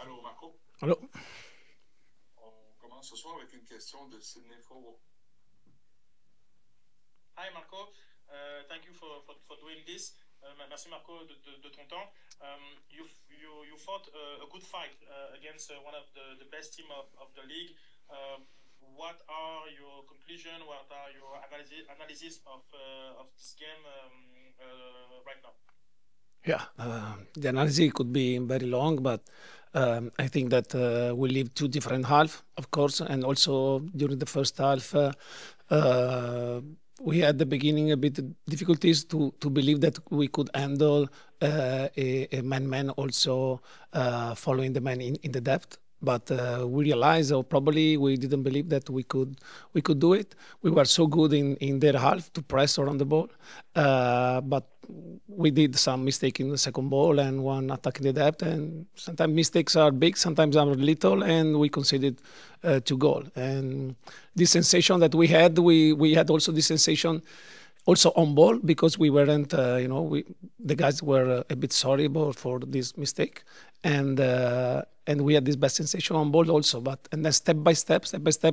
Allô, Marco. Allô? On commence ce soir avec une question de Sydney Forward. Hi Marco, thank you for doing this. Merci Marco de ton temps. You fought a good fight against one of the best team of the league. What are your conclusions? What are your analysis of this game right now? Yeah, the analysis could be very long, but I think that we live two different halves, of course, and also during the first half, we had the beginning a bit difficulties to believe that we could handle a man-man also following the man in the depth. But we realized, or probably we didn't believe that we could do it. We were so good in their half to press around the ball, but we did some mistake in the second ball and one attack in the depth. And sometimes mistakes are big, sometimes are little, and we conceded 2 goals. And this sensation that we had also this sensation also on ball, because we weren't, the guys were a bit sorry for this mistake, and we had this bad sensation on ball also. And then step by step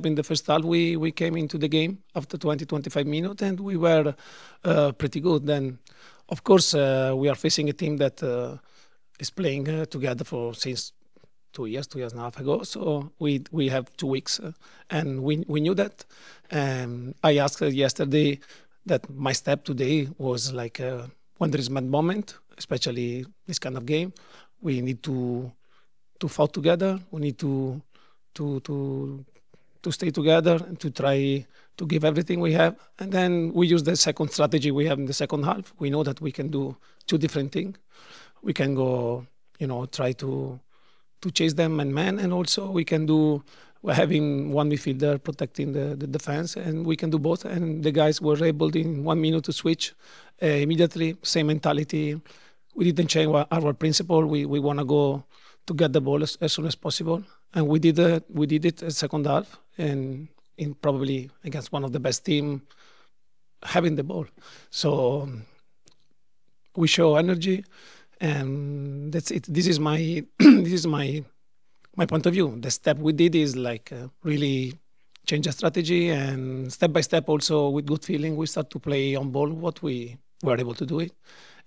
in the first half, we came into the game after 20-25 minutes, and we were pretty good. Then, of course, we are facing a team that is playing together since 2 years, 2 years and a half ago. So we have 2 weeks, and we knew that. I asked yesterday that my step today was like when there is mad moment, especially this kind of game, we need to fight together. We need to stay together and to try to give everything we have. And then we use the second strategy we have in the second half. We know that we can do 2 different things. We can go, try to chase them man, and also we can do having one midfielder protecting the defense, and we can do both. And the guys were able in 1 minute to switch immediately. Same mentality. We didn't change our principle. We want to go to get the ball as soon as possible, and we did it. We did it in second half, and in probably against one of the best team having the ball. So we show energy, and that's it. This is my this is my point of view. The step we did is like really change the strategy, and step by step also with good feeling we start to play on ball what we were able to do it.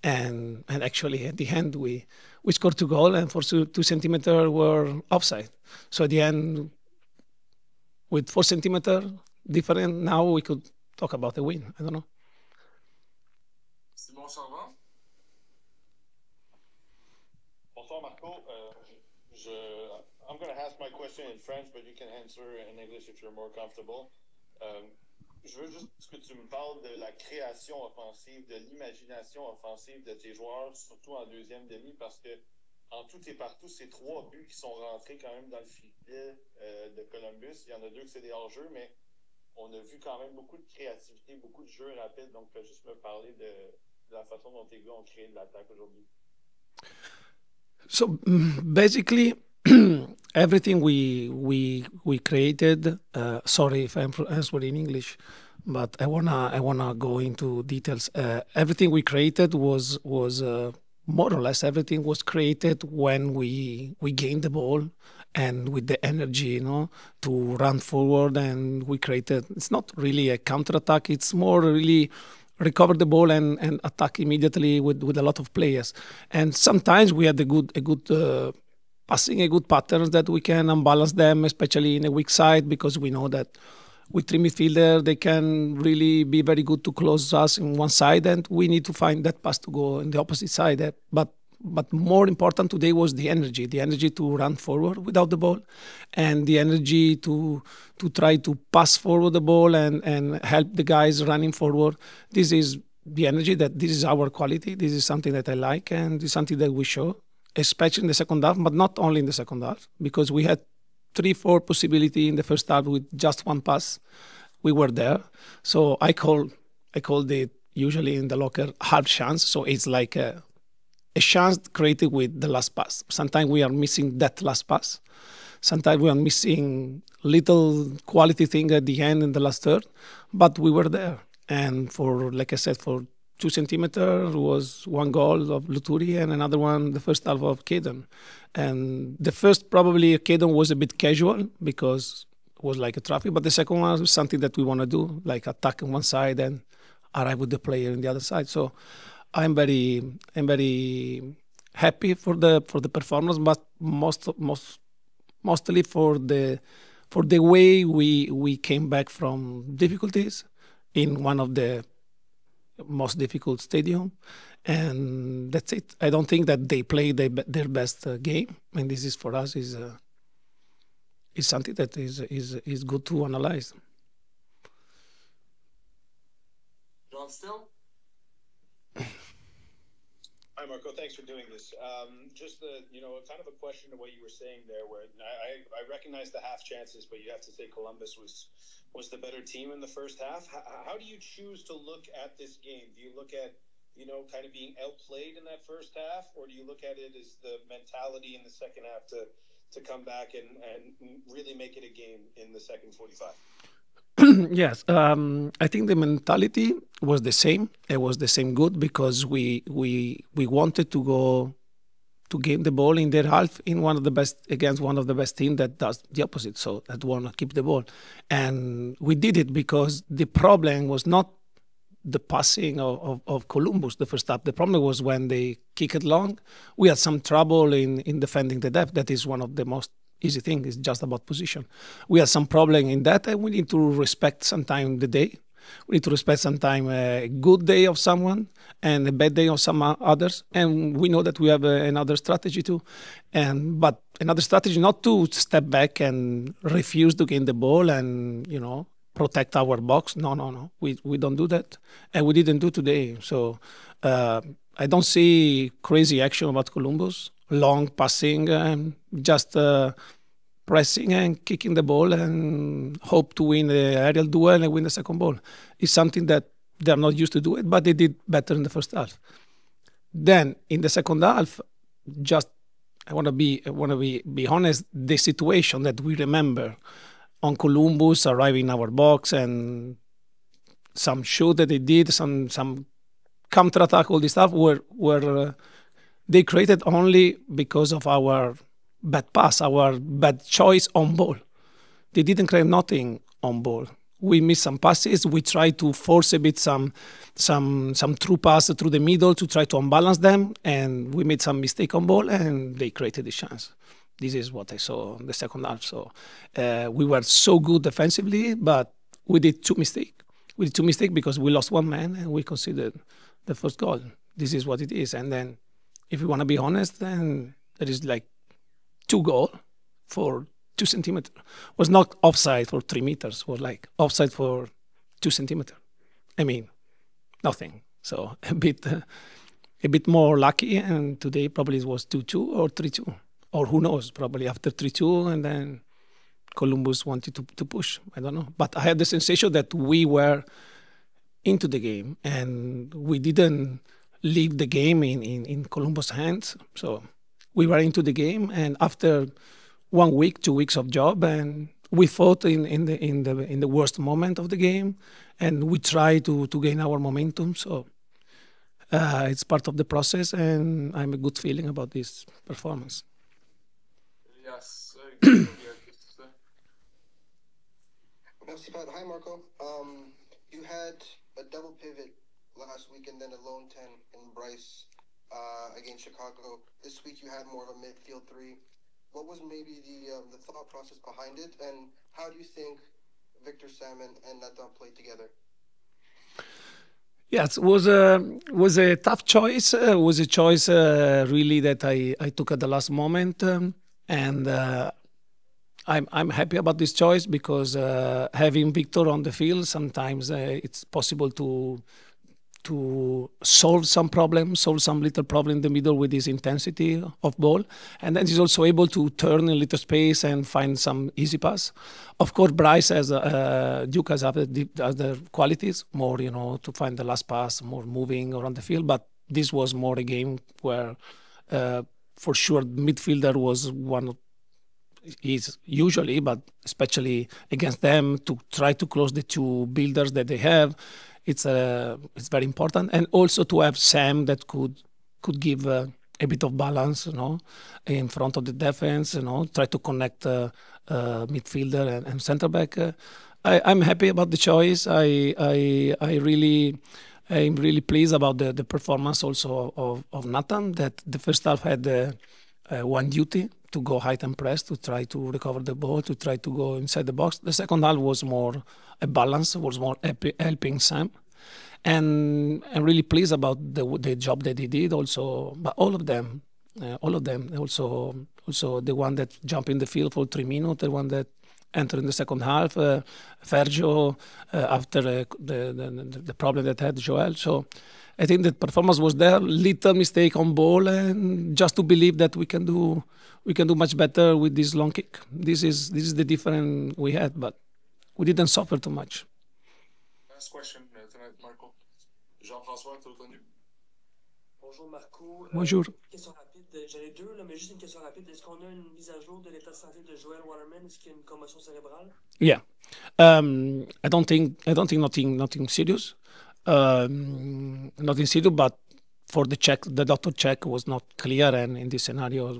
And actually at the end we scored 2 goals, and for 2 centimeters were offside. So at the end, with 4 centimeters different, now we could talk about a win. I don't know. Simon Servant. Bonsoir Marco. I'm going to ask my question in French, but you can answer in English if you're more comfortable. Je veux juste que tu me parles de la création offensive, de l'imagination offensive de tes joueurs, surtout en deuxième demi, parce que en tout et partout, c'est 3 buts qui sont rentrés quand même dans le filet de Columbus. Il y en a 2 que c'est des hors-jeux, mais on a vu quand même beaucoup de créativité, beaucoup de jeux rapides. Donc, fais juste me parler de la façon dont tes gars ont créé de l'attaque aujourd'hui. So basically, everything we created. Sorry if I'm answering in English, but I wanna go into details. Everything we created was more or less everything was created when we gained the ball and with the energy, to run forward. And we created. It's not really a counter attack. It's more really recover the ball and attack immediately with a lot of players. And sometimes we had a good passing, a good patterns that we can unbalance them, especially in a weak side, because we know that with 3 midfielders, they can really be very good to close us in one side, and we need to find that pass to go in the opposite side. But more important today was the energy to run forward without the ball, and the energy to try to pass forward the ball and help the guys running forward. This is the energy this is our quality. This is something that I like, and it's something that we show, especially in the second half, but not only in the second half, because we had 3-4 possibility in the first half with just 1 pass. We were there. So I called it usually in the locker half chance. So it's like a chance created with the last pass. Sometimes we are missing that last pass. Sometimes we are missing little quality thing at the end in the last third, but we were there. And like I said, for 2 centimeters was one goal of Luturi and another one the first half of Caden. And the first probably Caden was a bit casual because it was like a traffic, but the second one was something that we want to do, like attack on one side and arrive with the player on the other side. So I'm very happy for the performance, but mostly for the way we came back from difficulties in one of the most difficult stadium, and that's it. I don't think that they played their best game, and this is for us is something that is good to analyze. John Still? Hi, Marco. Thanks for doing this. Just kind of a question to what you were saying there, where I recognize the half chances, but you have to say Columbus was the better team in the first half. How do you choose to look at this game? Do you look at, kind of being outplayed in that first half, or do you look at it as the mentality in the second half to come back and really make it a game in the second 45? Yes, I think the mentality was the same. It was the same good because we wanted to go to gain the ball in their half in one of the best against one of the best team that does the opposite. So that want to keep the ball, and we did it because the problem was not the passing of Columbus the first half. The problem was when they kick it long. We had some trouble in defending the depth. That is one of the most easy thing. Is just about position. We had some problem in that, and we need to respect sometimes the day. We need to respect sometimes a good day of someone and a bad day of some others. And we know that we have another strategy too. But another strategy not to step back and refuse to gain the ball and protect our box. No. We don't do that, and we didn't do today. So I don't see crazy action about Columbus. Long passing, just pressing and kicking the ball and hope to win the aerial duel and win the second ball. It's something that they're not used to do it, but they did better in the first half. Then in the second half, I want to be honest. The situation that we remember on Columbus arriving in our box and some shoot that they did, some counter attack, all this stuff were they created only because of our bad pass, our bad choice on ball. They didn't create nothing on ball. We missed some passes. We tried to force a bit some through pass through the middle to try to unbalance them, and we made some mistake on ball, and they created the chance. This is what I saw in the second half. So we were so good defensively, but we did two mistakes. We did two mistakes because we lost one man, and we conceded the first goal. This is what it is. And then, if we want to be honest, then there is like 2 goals for 2 centimeters. It was not offside for 3 meters. It was like offside for 2 centimeters. I mean, nothing. So a bit more lucky. And today probably it was 2-2 or 3-2, or who knows? Probably after 3-2, and then Columbus wanted to push. I don't know. But I had the sensation that we were into the game and we didn't leave the game in Columbus' hands. So we were into the game, and after 1 week, 2 weeks of job, and we fought in the worst moment of the game, and we tried to gain our momentum. So it's part of the process, and I have a good feeling about this performance. Yes. Merci, Pat. Hi, Marco. You had a double pivot last week and then a lone 10 in Bryce against Chicago. This week you had more of a midfield 3. What was maybe the thought process behind it, and how do you think Victor Salmon and Nathan played together? Yes, it was a tough choice. It was a choice really that I took at the last moment, and I'm happy about this choice because having Victor on the field, sometimes it's possible to solve some little problem in the middle with his intensity of ball. And then he's also able to turn a little space and find some easy pass. Of course, Bryce has, Duke has other qualities, more, to find the last pass, more moving around the field. But this was more a game where, for sure, midfielder was one of is usually, but especially against them, to try to close the 2 builders that they have. it's very important, and also to have Sam that could give a bit of balance, in front of the defense, try to connect midfielder and center back. I'm happy about the choice. I'm really pleased about the performance also of Nathan. That the first half had one duty to go height and press, to try to recover the ball, to try to go inside the box. The second half was more a balance, was more helping Sam. And I'm really pleased about the job that he did also, but all of them, also the one that jumped in the field for 3 minutes, the one that entered in the second half, Fergio, after the problem that had Joel. So I think the performance was there, little mistake on ball, and just to believe that we can do much better with this long kick. This is the difference we had, but we didn't suffer too much. Last question tonight, Marco. Jean-François, tout connu. Bonjour Marco. Bonjour. Question rapide. J'en ai deux, là, mais juste une question rapide. Est-ce qu'on a une mise à jour de l'état de santé de Joel Waterman? Est-ce qu'il y a une commotion cérébrale? Yeah. I don't think nothing serious. Nothing serious, but for the check, the doctor check was not clear, and in this scenario,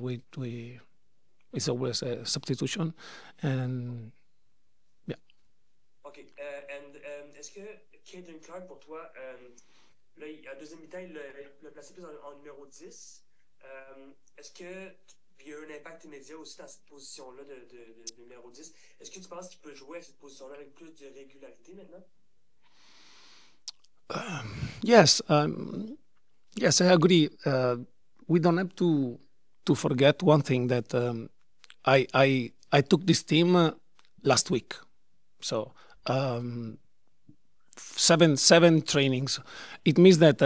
it's always a substitution, and yeah. OK. Est-ce que Caden Clark, pour toi, là, à deuxième mi-temps, il l'a placé plus en numéro 10. Est-ce qu'il y a eu un impact immédiat aussi dans cette position-là de numéro 10? Est-ce que tu penses qu'il peut jouer à cette position-là avec plus de régularité maintenant? Yes, yes, I agree. We don't have to forget one thing, that I took this team last week, so 7 trainings. It means that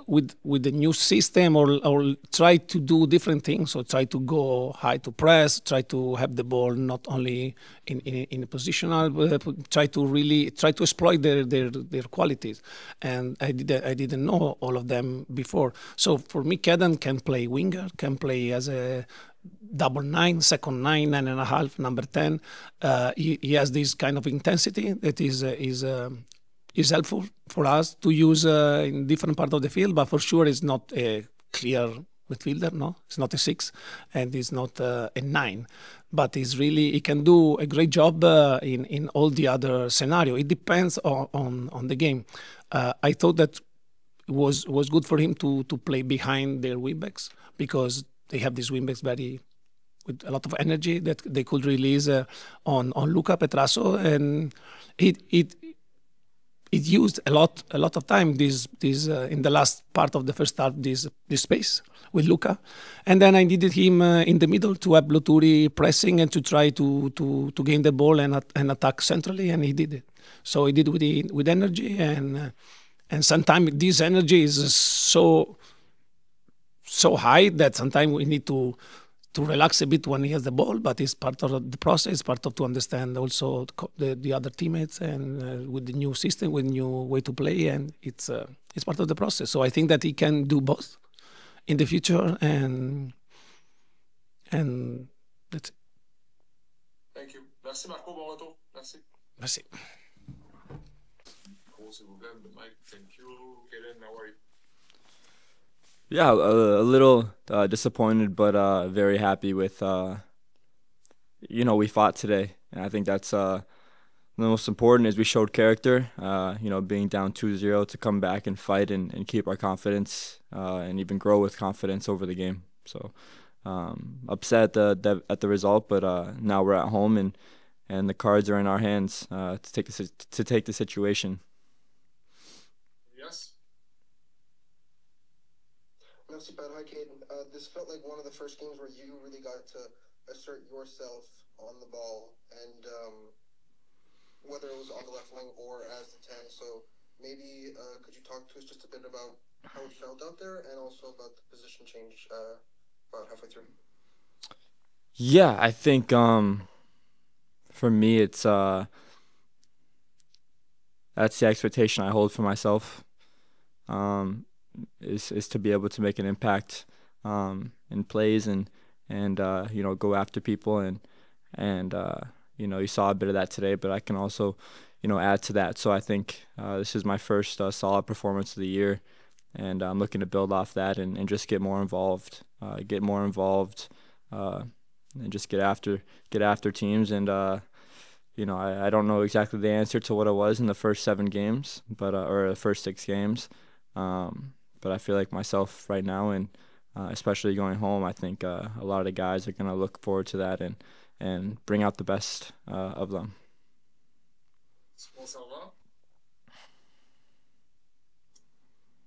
with the new system, or try to do different things, or try to go high to press, try to have the ball not only in a positional, try to exploit their qualities. And I didn't know all of them before. So for me, Caden can play winger, can play as a double 9, second 9, 9.5, number 10. He has this kind of intensity that is helpful for us to use in different parts of the field, but for sure it's not a clear midfielder, no? It's not a 6, and it's not a 9. But he can do a great job in all the other scenario. It depends on the game. I thought that it was good for him to play behind their wingbacks, because they have these wingbacks with a lot of energy that they could release on Luca Petrasso, and it used a lot of time this in the last part of the first half, this space with Luca, and then I needed him in the middle to have Loturi pressing and to try to gain the ball and attack centrally, and he did it. So he did with energy, and sometimes this energy is so high that sometimes we need to relax a bit when he has the ball, but it's part of the process, part of to understand also the other teammates, and with the new system, with new way to play, and it's part of the process. So I think that he can do both in the future, and that's it. Thank you. Merci Marco, bon retour. Merci. Merci. S'il vous plaît, Mike, thank you. Kaden, how are you? Yeah, a little disappointed, but very happy with, we fought today. And I think that's the most important, is we showed character, being down 2-0, to come back and fight and keep our confidence and even grow with confidence over the game. So upset at the result, but now we're at home, and the cards are in our hands to take the situation. Yes. Merci, Pat. Hi, Caden. This felt like one of the first games where you really got to assert yourself on the ball, and whether it was on the left wing or as the 10. So maybe could you talk to us just a bit about how it felt out there, and also about the position change about halfway through? Yeah, I think for me, it's that's the expectation I hold for myself. Is to be able to make an impact in plays, and go after people, and you saw a bit of that today, but I can also add to that. So I think this is my first solid performance of the year, and I'm looking to build off that and just get more involved, and just get after teams. And I don't know exactly the answer to what it was in the first 7 games, but or the first 6 games, but I feel like myself right now, and especially going home, I think a lot of the guys are gonna look forward to that and bring out the best of them.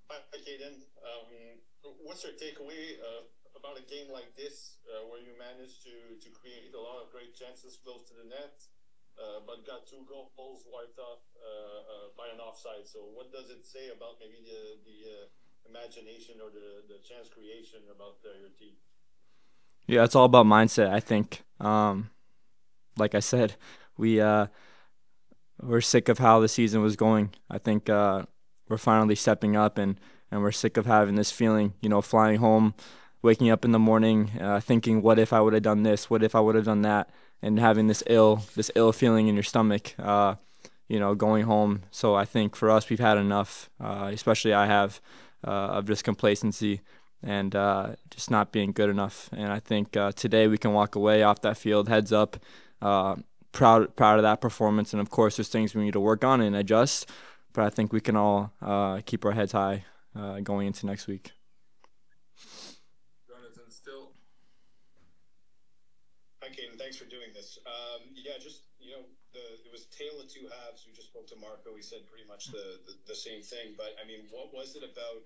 Hi, Caden. What's your takeaway about a game like this, where you managed to create a lot of great chances close to the net, but got 2 goals wiped off by an offside? So what does it say about maybe the imagination or the chance creation about your team? Yeah, it's all about mindset, I think. Like I said, we're sick of how the season was going. I think we're finally stepping up, and we're sick of having this feeling, flying home, waking up in the morning, thinking, what if I would have done this? What if I would have done that? And having this ill feeling in your stomach, going home. So I think for us, we've had enough, especially I have, of just complacency and just not being good enough. And I think today we can walk away off that field, heads up, proud of that performance. And of course, there's things we need to work on and adjust, but I think we can all keep our heads high going into next week. Donadel, still. Hi, Caden. Thanks for doing this. Yeah, just it was tale of 2 halves. We just spoke to Marco. He said pretty much the same thing. But I mean, what is it about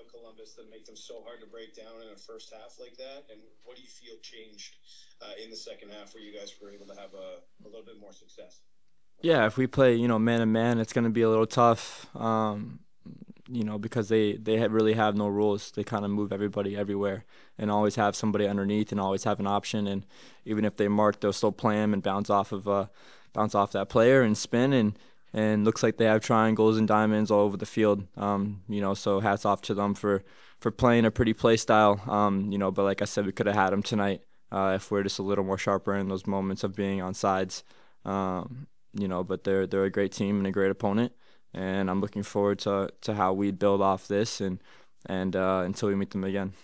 Columbus that make them so hard to break down in a first half like that? And what do you feel changed in the second half where you guys were able to have a little bit more success? Yeah, if we play, man to man, it's going to be a little tough, because they really have no rules. They kind of move everybody everywhere and always have somebody underneath and always have an option. And even if they mark, they'll still play them and bounce off that player and spin, and looks like they have triangles and diamonds all over the field. So hats off to them for playing a pretty play style. But like I said, we could have had them tonight if we're just a little more sharper in those moments of being on sides. But they're a great team and a great opponent, and I'm looking forward to how we build off this and until we meet them again.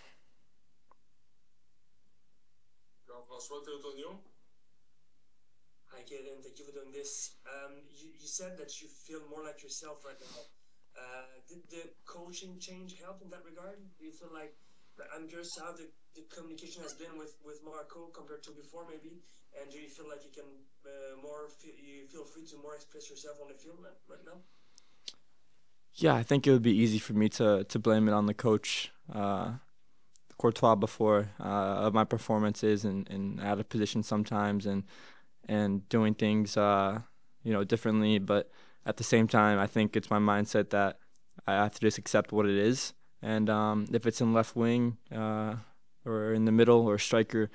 Hi, Kevin. Thank you for doing this. You said that you feel more like yourself right now. Did the coaching change help in that regard? Do you feel like, I'm curious how the communication has been with Marco compared to before, maybe? And do you feel like you can you feel free to more express yourself on the field right now? Yeah, I think it would be easy for me to blame it on the coach, Courtois, before of my performances and out of position sometimes and doing things differently. But at the same time, I think it's my mindset that I have to just accept what it is. And if it's in left wing or in the middle or striker,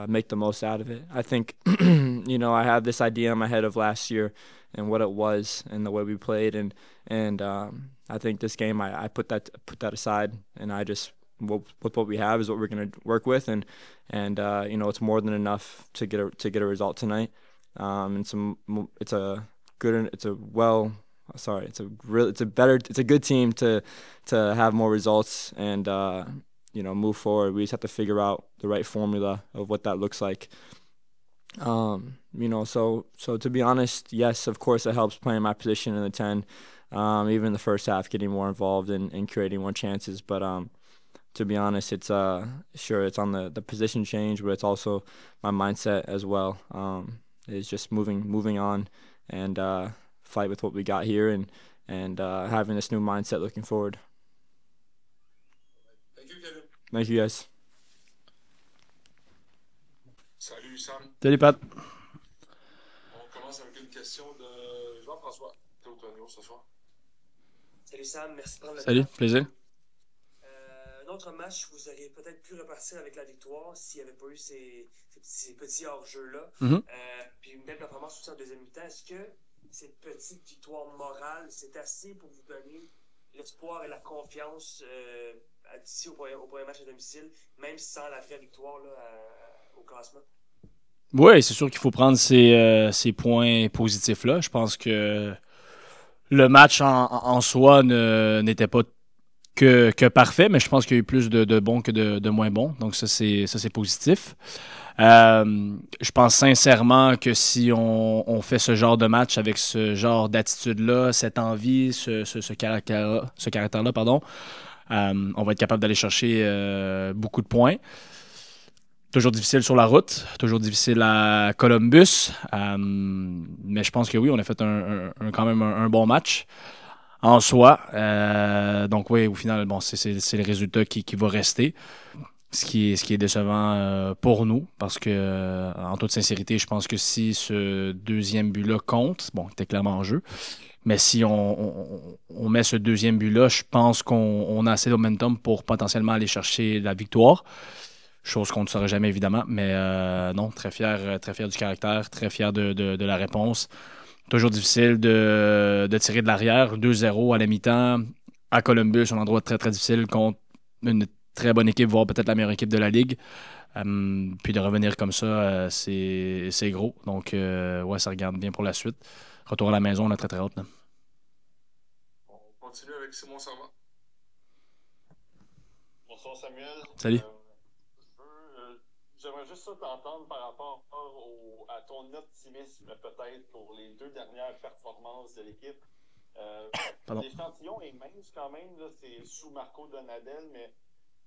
make the most out of it. I think, I have this idea in my head of last year and what it was and the way we played. And I think this game, I put that aside, and I just, with what we have is what we're going to work with. And it's more than enough to get a result tonight. It's a good team to have more results and move forward. We just have to figure out the right formula of what that looks like. So to be honest, yes, of course it helps playing my position in the 10. Even in the first half, getting more involved and creating more chances. But to be honest, it's sure it's on the position change, but it's also my mindset as well. Is just moving on and fight with what we got here and having this new mindset looking forward. Thank you, Kevin. Thank you, guys. Salut, Sam. Salut, Pat. On commence avec une question de Jean-François Théotonio ce soir. Salut Sam, merci de prendre le Salut, temps. plaisir. Un autre match, vous auriez peut-être pu repartir avec la victoire s'il n'y avait pas eu ces petits hors-jeux-là. Puis une belle performance aussi en deuxième mi-temps. Est-ce que cette petite victoire morale, c'est assez pour vous donner l'espoir et la confiance d'ici au premier match à domicile, même sans la vraie victoire là, au classement? Oui, c'est sûr qu'il faut prendre ces points positifs-là. Je pense que le match en soi n'était pas que parfait, mais je pense qu'il y a eu plus de bons que de moins bons. Donc ça, c'est positif. Je pense sincèrement que si on fait ce genre de match avec ce genre d'attitude-là, cette envie, ce caractère-là, pardon, on va être capable d'aller chercher beaucoup de points. Toujours difficile sur la route, toujours difficile à Columbus, mais je pense que oui, on a fait quand même un bon match en soi. Donc oui, au final, bon, c'est le résultat qui va rester. Ce qui est décevant pour nous, parce que, en toute sincérité, je pense que si ce deuxième but-là compte, bon, il était clairement en jeu, mais si on met ce deuxième but-là, je pense qu'on a assez de momentum pour potentiellement aller chercher la victoire, chose qu'on ne saurait jamais évidemment, mais non, très fier du caractère, très fier de la réponse. Toujours difficile de tirer de l'arrière, 2-0 à la mi-temps, à Columbus, un endroit très très difficile contre une très bonne équipe, voire peut-être la meilleure équipe de la Ligue. Puis de revenir comme ça, c'est gros. Donc, ouais, ça regarde bien pour la suite. Retour à la maison, on a très très hâte. Là. On continue avec Simon Servant. Bonsoir Samuel. Salut. J'aimerais juste ça t'entendre par rapport à ton optimisme peut-être pour les 2 dernières performances de l'équipe. L'échantillon est mince quand même, là, c'est sous Marco Donadel, mais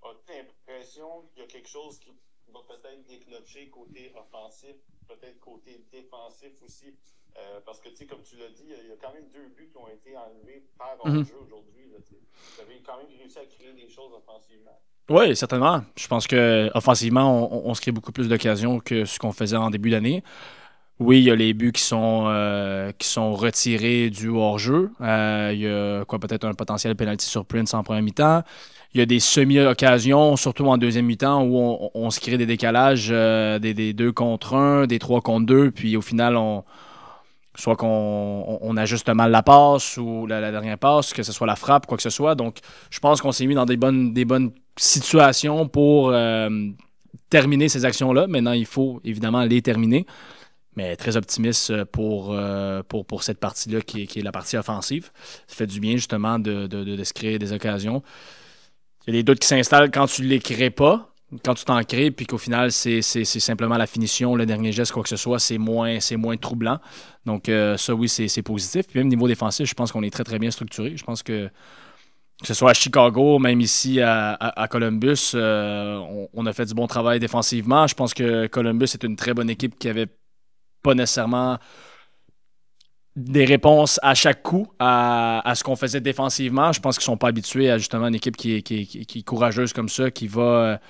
as-tu l'impression qu'il y a quelque chose qui va peut-être déclencher côté offensif, peut-être côté défensif aussi? Parce que, tu sais, comme tu l'as dit, il y a quand même 2 buts qui ont été enlevés par hors-jeu aujourd'hui. Vous avez quand même réussi à créer des choses offensivement. Oui, certainement. Je pense que offensivement, on se crée beaucoup plus d'occasions que ce qu'on faisait en début d'année. Oui, il y a les buts qui sont retirés du hors-jeu. Il y a peut-être un potentiel penalty sur Prince en première mi-temps. Il y a des semi-occasions, surtout en deuxième mi-temps, où on se crée des décalages, des 2 contre 1, des 3 contre 2, puis au final, soit qu'on ajuste mal la passe ou la dernière passe, que ce soit la frappe, quoi que ce soit. Donc, je pense qu'on s'est mis dans des bonnes situations pour terminer ces actions-là. Maintenant, il faut évidemment les terminer. Mais très optimiste pour cette partie-là qui est la partie offensive. Ça fait du bien justement de se créer des occasions. Il y a des doutes qui s'installent quand tu ne les crées pas, quand tu t'en crées, puis qu'au final, c'est simplement la finition, le dernier geste, quoi que ce soit, c'est moins troublant. Donc ça, oui, c'est positif. Puis même niveau défensif, je pense qu'on est très, très bien structuré. Je pense que ce soit à Chicago, même ici à Columbus, on a fait du bon travail défensivement. Je pense que Columbus est une très bonne équipe qui avait pas nécessairement des réponses à chaque coup à ce qu'on faisait défensivement. Je pense qu'ils sont pas habitués à justement une équipe qui est courageuse comme ça, qui va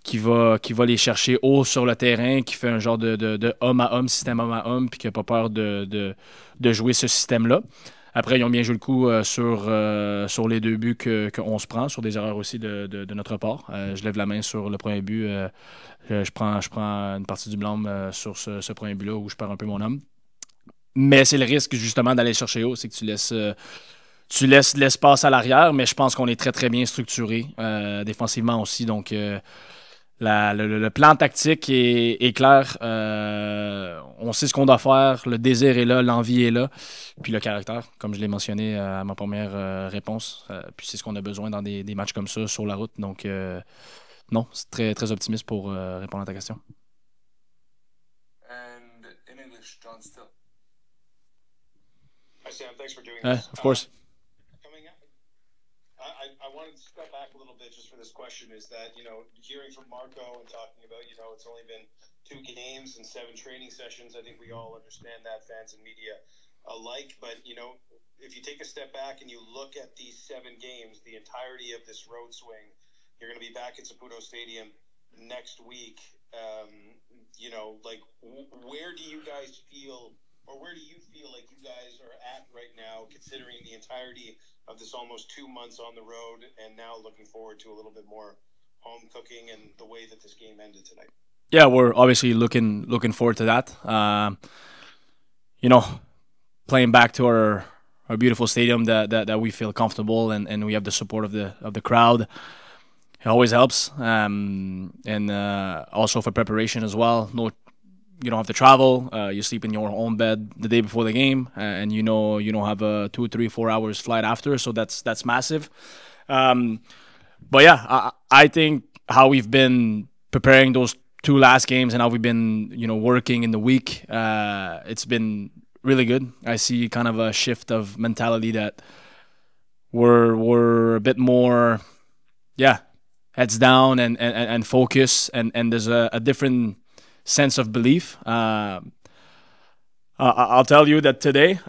les chercher haut sur le terrain, qui fait un genre de homme à homme, système homme à homme, puis qui n'a pas peur de jouer ce système-là. Après, ils ont bien joué le coup sur les 2 buts qu'on se prend, sur des erreurs aussi de notre part. Je lève la main sur le premier but. Je prends une partie du blâme sur ce premier but-là où je perds un peu mon homme. Mais c'est le risque justement d'aller chercher haut, c'est que tu laisses l'espace à l'arrière, mais je pense qu'on est très très bien structuré défensivement aussi. Donc le plan tactique est clair. On sait ce qu'on doit faire. Le désir est là, l'envie est là. Puis le caractère, comme je l'ai mentionné à ma première réponse. Puis c'est ce qu'on a besoin dans des matchs comme ça sur la route. Donc non, c'est très, très optimiste pour répondre à ta question. And in English, John Still. Hi, Sam. Thanks for doing Of this. course. Coming up, I wanted to step back a little bit just for this question is that, hearing from Marco and talking about, it's only been 2 games and 7 training sessions. I think we all understand that, fans and media alike. But, if you take a step back and you look at these 7 games, the entirety of this road swing, you're going to be back at Saputo Stadium next week. Where do you guys feel, or where do you feel like you guys are at right now, considering the entirety of this almost 2 months on the road, and now looking forward to a little bit more home cooking and the way that this game ended tonight? Yeah, we're obviously looking forward to that. Playing back to our beautiful stadium that we feel comfortable and we have the support of the crowd. It always helps, and also for preparation as well. you don't have to travel. You sleep in your own bed the day before the game, and you don't have a 2, 3, 4 hours flight after. So that's massive. But yeah, I think how we've been preparing those 2 last games and how we've been working in the week, it's been really good. I see kind of a shift of mentality that we're a bit more, heads down and focus, and there's a different sense of belief. I'll tell you that today,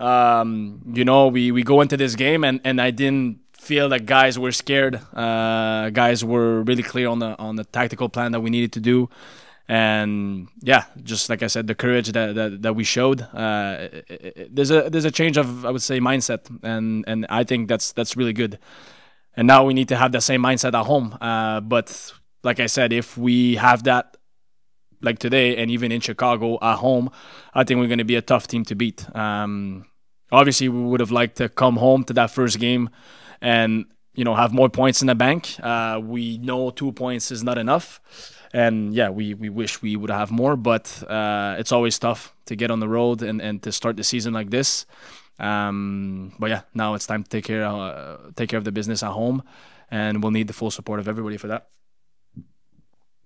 we go into this game and I didn't feel that guys were scared. Guys were really clear on the tactical plan that we needed to do. And just like I said, the courage that we showed. There's a change of, I would say, mindset, and I think that's really good. And now we need to have the same mindset at home. But like I said, if we have that like today, and even in Chicago at home, I think we're going to be a tough team to beat. Obviously, we would have liked to come home to that first game and have more points in the bank. We know 2 points is not enough. And we wish we would have more, but it's always tough to get on the road and to start the season like this. But now it's time to take care of the business at home, and we'll need the full support of everybody for that.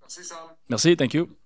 Merci, Sam. Merci, thank you.